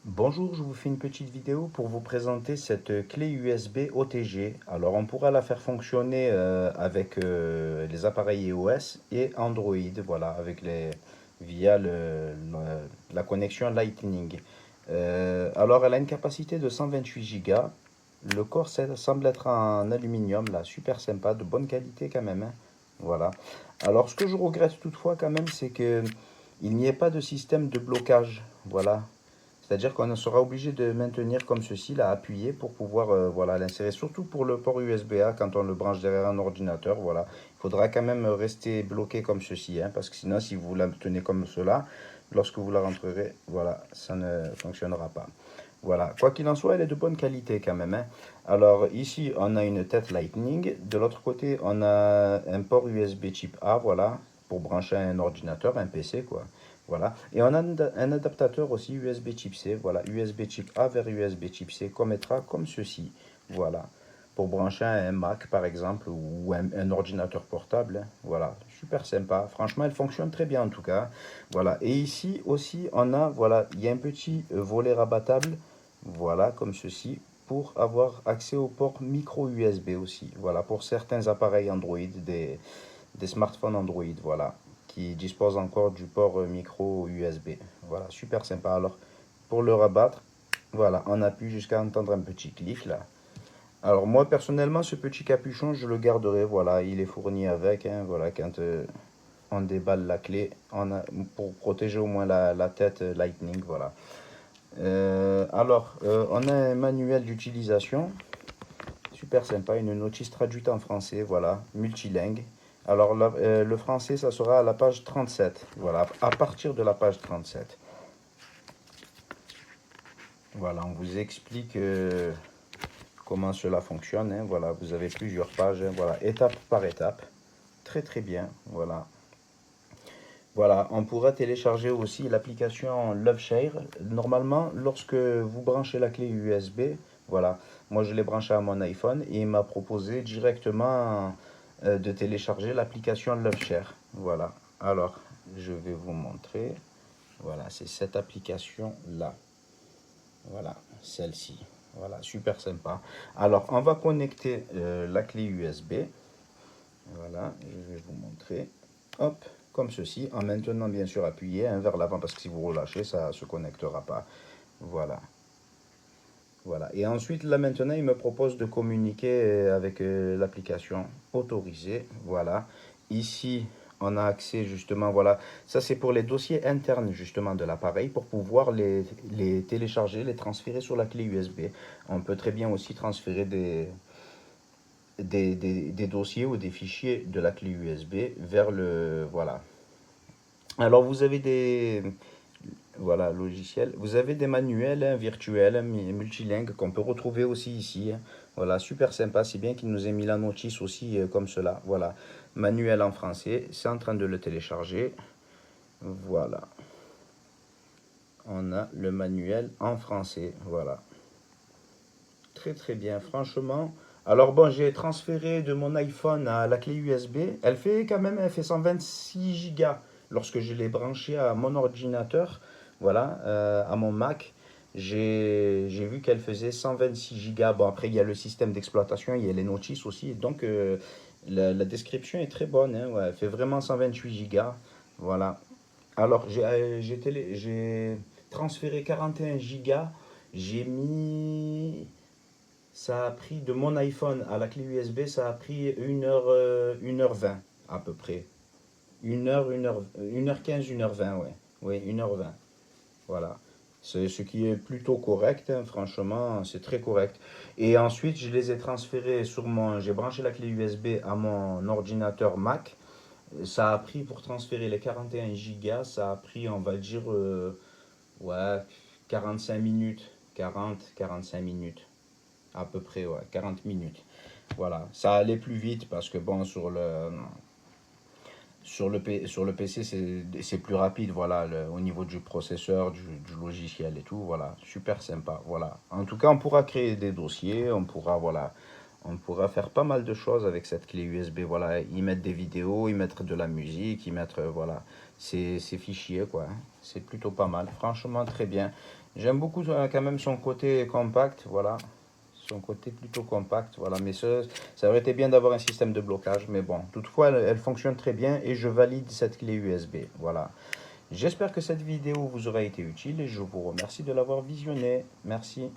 Bonjour, je vous fais une petite vidéo pour vous présenter cette clé USB OTG. Alors on pourra la faire fonctionner avec les appareils iOS et Android, voilà, via la connexion Lightning. Alors elle a une capacité de 128 Go. Le corps semble être en aluminium, là, super sympa, de bonne qualité quand même, hein. Voilà. Alors ce que je regrette toutefois quand même, c'est que il n'y ait pas de système de blocage. Voilà. C'est-à-dire qu'on sera obligé de maintenir comme ceci, là, appuyé pour pouvoir voilà, l'insérer, surtout pour le port USB-A quand on le branche derrière un ordinateur. Voilà. Il faudra quand même rester bloqué comme ceci, hein, parce que sinon, si vous la tenez comme cela, lorsque vous la rentrerez, voilà, ça ne fonctionnera pas. Voilà, quoi qu'il en soit, elle est de bonne qualité quand même, hein. Alors ici, on a une tête Lightning. De l'autre côté, on a un port USB type A, voilà, pour brancher un ordinateur, un PC, quoi. Voilà. Et on a un adaptateur aussi USB type C. Voilà, USB type A vers USB type C qu'on mettra comme ceci. Voilà. Pour brancher un Mac par exemple ou un ordinateur portable, hein. Voilà, super sympa. Franchement, elle fonctionne très bien en tout cas. Voilà. Et ici aussi, on a, voilà, il y a un petit volet rabattable. Voilà, comme ceci. Pour avoir accès au port micro USB aussi. Voilà, pour certains appareils Android, des smartphones Android, voilà, qui disposent encore du port micro USB. Voilà, super sympa. Alors, pour le rabattre, voilà, on appuie jusqu'à entendre un petit clic là. Alors moi personnellement, ce petit capuchon, je le garderai. Voilà, il est fourni avec, hein, voilà, quand on déballe la clé, pour protéger au moins la tête Lightning, voilà. On a un manuel d'utilisation. Super sympa, une notice traduite en français, voilà, multilingue. Alors le français, ça sera à la page 37, voilà, à partir de la page 37. Voilà, on vous explique comment cela fonctionne, hein, voilà, vous avez plusieurs pages, hein, voilà, étape par étape. Très très bien, voilà. Voilà, on pourra télécharger aussi l'application LoveShare. Normalement, lorsque vous branchez la clé USB, voilà, moi je l'ai branché à mon iPhone et il m'a proposé directement de télécharger l'application LoveShare. Voilà, alors je vais vous montrer. Voilà, c'est cette application-là. Voilà, celle-ci. Voilà, super sympa. Alors, on va connecter la clé USB. Voilà, je vais vous montrer. Hop, comme ceci, en maintenant bien sûr appuyé, hein, vers l'avant, parce que si vous relâchez, ça ne se connectera pas. Voilà. Voilà. Et ensuite, là maintenant, il me propose de communiquer avec l'application autorisée. Voilà. Ici, on a accès justement, voilà. Ça, c'est pour les dossiers internes justement de l'appareil pour pouvoir les télécharger, les transférer sur la clé USB. On peut très bien aussi transférer des dossiers ou des fichiers de la clé USB vers le. Voilà. Alors, vous avez des. Voilà, logiciel. Vous avez des manuels hein, virtuels, hein, multilingues qu'on peut retrouver aussi ici, hein. Voilà, super sympa. C'est bien qu'il nous ait mis la notice aussi comme cela. Voilà, manuel en français. C'est en train de le télécharger. Voilà, on a le manuel en français. Voilà, très très bien, franchement. Alors bon, j'ai transféré de mon iPhone à la clé USB. Elle fait 126 Go lorsque je l'ai branché à mon ordinateur, voilà, à mon Mac. J'ai vu qu'elle faisait 126 Go. Bon, après, il y a le système d'exploitation, il y a les notices aussi. Donc, la description est très bonne, hein, ouais, elle fait vraiment 128 Go. Voilà. Alors, j'ai transféré 41 Go. J'ai mis Ça a pris de mon iPhone à la clé USB, ça a pris 1h20 à peu près. 1h15, 1h20, ouais. Oui, 1h20. Voilà. C'est ce qui est plutôt correct, hein, franchement, c'est très correct. Et ensuite, je les ai transférés J'ai branché la clé USB à mon ordinateur Mac. Ça a pris pour transférer les 41 Go, ça a pris, on va dire, ouais, 45 minutes. 45 minutes. À peu près, ouais, 40 minutes. Voilà, ça allait plus vite parce que bon, sur le PC, c'est plus rapide, voilà, au niveau du processeur, du logiciel et tout, voilà, super sympa, voilà. En tout cas, on pourra créer des dossiers, voilà, on pourra faire pas mal de choses avec cette clé USB, voilà, y mettre des vidéos, y mettre de la musique, y mettre, voilà, ces fichiers, quoi, hein. C'est plutôt pas mal, franchement, très bien. J'aime beaucoup quand même son côté compact, voilà. Son côté plutôt compact, voilà. Mais ça aurait été bien d'avoir un système de blocage. Mais bon, toutefois, elle fonctionne très bien et je valide cette clé USB. Voilà. J'espère que cette vidéo vous aura été utile et je vous remercie de l'avoir visionnée. Merci.